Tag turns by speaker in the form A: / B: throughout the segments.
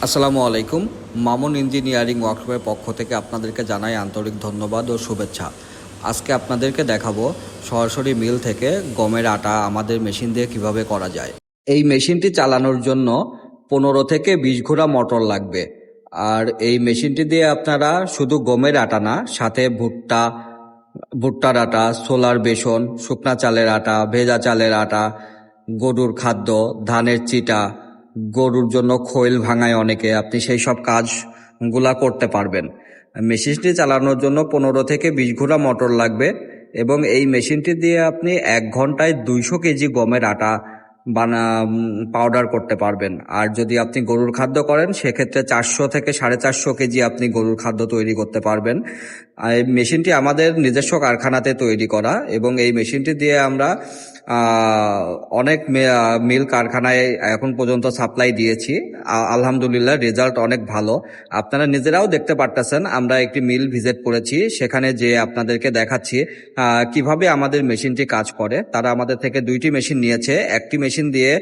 A: আসসালামু আলাইকুম। মামুন ইঞ্জিনিয়ারিং ওয়ার্কশপের পক্ষ থেকে আপনাদেরকে জানাই আন্তরিক ধন্যবাদ ও শুভেচ্ছা। আজকে আপনাদেরকে দেখাবো সরাসরি মিল থেকে গমের আটা আমাদের মেশিন দিয়ে কিভাবে করা যায়। এই মেশিনটি চালানোর জন্য 15 থেকে 20 ঘোড়া মোটর লাগবে। আর এই মেশিনটি দিয়ে আপনারা শুধু গমের আটা না, সাথে ভুট্টার আটা, ছোলার বেসন, শুকনা চালের আটা, ভেজা চালের আটা, গরুর খাদ্য, ধানের চিটা, গরুর জন্য খৈল ভাঙায় অনেকে, আপনি সেই সব কাজগুলা করতে পারবেন। মেশিনটি চালানোর জন্য 15 থেকে 20 ঘোড়া মোটর লাগবে এবং এই মেশিনটি দিয়ে আপনি 1 ঘন্টায় 200 কেজি গমের আটা পাউডার করতে পারবেন। আর যদি আপনি গরুর খাদ্য করেন সেক্ষেত্রে 400 থেকে 450 কেজি আপনি গরুর খাদ্য তৈরি করতে পারবেন। এই মেশিনটি আমাদের নিজস্ব কারখানাতে তৈরি করা এবং এই মেশিনটি দিয়ে আমরা অনেক মিল কারখানায় এখন পর্যন্ত সাপ্লাই দিয়েছি। আলহামদুলিল্লাহ রেজাল্ট অনেক ভালো। আপনারা নিজেরাও দেখতে পারতেছেন, আমরা একটি মিল ভিজিট করেছি, সেখানে যে আপনাদেরকে দেখাচ্ছি কিভাবে আমাদের মেশিনটি কাজ করে। তারা আমাদের থেকে 2টি মেশিন নিয়েছে, একটি মেশিন দিয়ে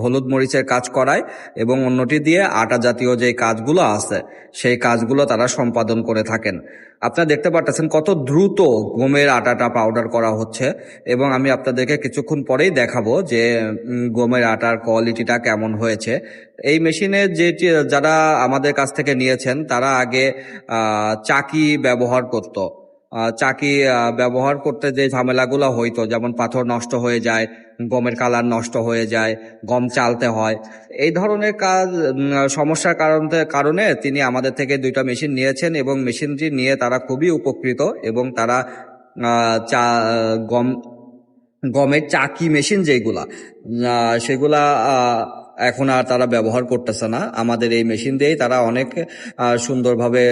A: হলুদ মরিচের কাজ করায় এবং অন্যটি দিয়ে আটা জাতীয় যে কাজগুলো আছে সেই কাজগুলো তারা সম্পাদন করে থাকেন। আপনারা দেখতে পাচ্ছেন কত দ্রুত গমের আটাটা পাউডার করা হচ্ছে এবং আমি আপনাদেরকে কিছুক্ষণ পরেই দেখাবো যে গমের আটার কোয়ালিটিটা কেমন হয়েছে। এই মেশিনে যারা আমাদের কাছ থেকে নিয়েছেন তারা আগে চাকি ব্যবহার করত। চাকি ব্যবহার করতে যে ঝামেলাগুলো হইতো, যেমন পাথর নষ্ট হয়ে যায়, গমের কালার নষ্ট হয়ে যায়, গম চালতে হয়, এই ধরনের সমস্যার কারণে তিনি আমাদের থেকে 2টা মেশিন নিয়েছেন এবং মেশিনটি নিয়ে তারা খুবই উপকৃত এবং তারা গমের চাকি মেশিন যেগুলা সেগুলা এখন আর তারা ব্যবহার করতেছে না। আমাদের এই মেশিন দিয়েই তারা অনেক সুন্দরভাবে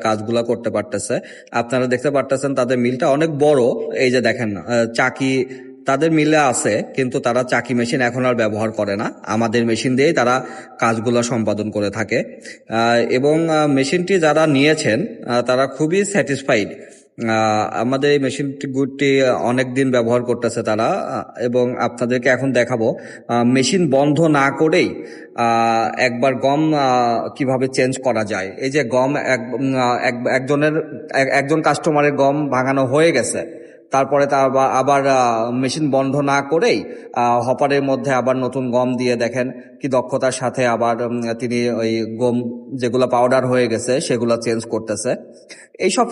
A: কাজগুলা করতে পারতেছে। আপনারা দেখতে পারতেছেন তাদের মিলটা অনেক বড়। এই যে দেখেন চাকি তাদের মিলে আছে, কিন্তু তারা চাকি মেশিন এখন আর ব্যবহার করে না। আমাদের মেশিন দিয়েই তারা কাজগুলো সম্পাদন করে থাকে এবং মেশিনটি যারা নিয়েছেন তারা খুবই স্যাটিসফাইড। আমাদের এই মেশিনটি অনেক দিন ব্যবহার করতেছে তারা এবং আপনাদেরকে এখন দেখাবো মেশিন বন্ধ না করেই একবার গম কিভাবে চেঞ্জ করা যায়। এই যে গম একজন কাস্টমারের গম ভাঙানো হয়ে গেছে, তারপরে তা আবার মেশিন বন্ধ না করেই হপারের মধ্যে আবার নতুন গম দিয়ে দেখেন কি দক্ষতার সাথে আবার তিনি ওই গম যেগুলো পাউডার হয়ে গেছে সেগুলো চেঞ্জ করতেছে। এইসব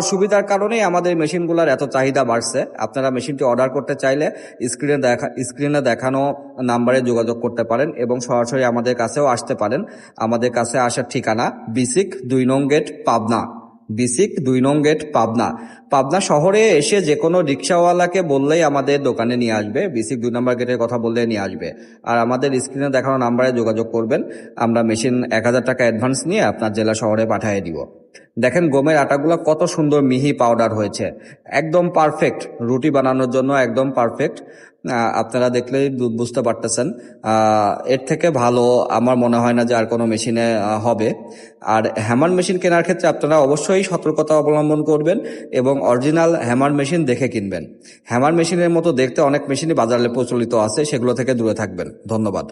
A: সুবিধার কারণেই আমাদের মেশিনগুলোর এত চাহিদা বাড়ছে। আপনারা মেশিনটি অর্ডার করতে চাইলে স্ক্রিনে দেখানো নাম্বারে যোগাযোগ করতে পারেন এবং সরাসরি আমাদের কাছেও আসতে পারেন। আমাদের কাছে আসার ঠিকানা বিসিক 2 নং গেট, পাবনা। বিসিক 2 নং গেট, পাবনা। পাবনা শহরে এসে যে কোনো রিক্সাওয়ালাকে বললেই আমাদের দোকানে নিয়ে আসবে। বিসিক 2 নম্বর গেটের কথা বললে নিয়ে আসবে। আর আমাদের স্ক্রিনে দেখানো নাম্বারে যোগাযোগ করবেন। আমরা মেশিন 1000 টাকা অ্যাডভান্স নিয়ে আপনার জেলা শহরে পাঠিয়ে দিব। দেখেন গমের আটাগুলো কত সুন্দর মিহি পাউডার হয়েছে, একদম পারফেক্ট, রুটি বানানোর জন্য একদম পারফেক্ট। আপনারা দেখলেই বুঝতে পারতেছেন। এর থেকে ভালো আমার মনে হয় না যে আর কোনো মেশিনে হবে। আর হ্যামার মেশিন কেনার ক্ষেত্রে আপনারা অবশ্যই সতর্কতা অবলম্বন করবেন এবং অরিজিনাল হ্যামার মেশিন দেখে কিনবেন। হ্যামার মেশিনের মতো দেখতে অনেক মেশিনই বাজারে প্রচলিত আছে, সেগুলো থেকে দূরে থাকবেন। ধন্যবাদ।